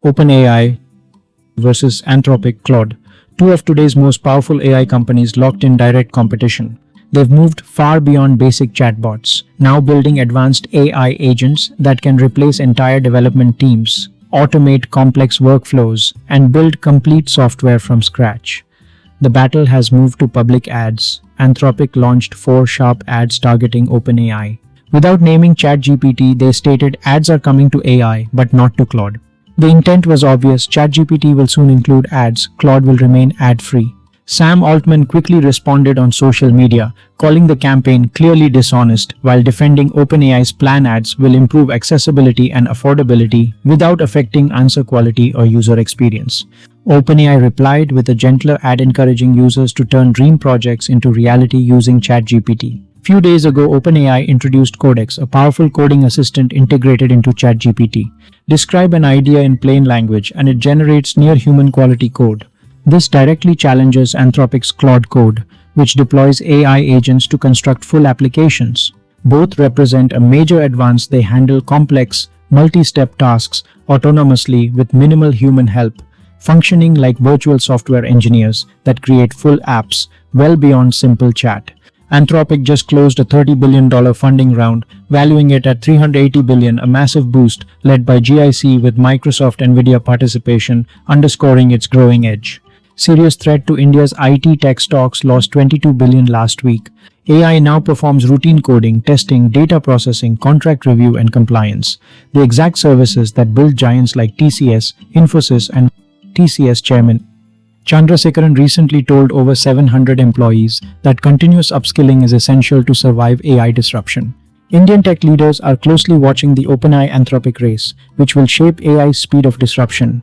OpenAI versus Anthropic Claude, two of today's most powerful AI companies locked in direct competition. They've moved far beyond basic chatbots, now building advanced AI agents that can replace entire development teams, automate complex workflows, and build complete software from scratch. The battle has moved to public ads. Anthropic launched 4 sharp ads targeting OpenAI. Without naming ChatGPT, they stated ads are coming to AI, but not to Claude. The intent was obvious: ChatGPT will soon include ads, Claude will remain ad-free. Sam Altman quickly responded on social media, calling the campaign clearly dishonest, while defending OpenAI's plan ads will improve accessibility and affordability without affecting answer quality or user experience. OpenAI replied with a gentler ad encouraging users to turn dream projects into reality using ChatGPT. Few days ago, OpenAI introduced Codex, a powerful coding assistant integrated into ChatGPT. Describe an idea in plain language and it generates near-human quality code. This directly challenges Anthropic's Claude Code, which deploys AI agents to construct full applications. Both represent a major advance. They handle complex, multi-step tasks autonomously with minimal human help, functioning like virtual software engineers that create full apps well beyond simple chat. Anthropic just closed a $30 billion funding round, valuing it at $380 billion, a massive boost led by GIC with Microsoft and Nvidia participation, underscoring its growing edge. Serious threat to India's IT tech stocks lost $22 billion last week. AI now performs routine coding, testing, data processing, contract review, and compliance. The exact services that build giants like TCS, Infosys, and TCS Chairman Chandrasekaran recently told over 700 employees that continuous upskilling is essential to survive AI disruption. Indian tech leaders are closely watching the OpenAI-Anthropic race, which will shape AI's speed of disruption.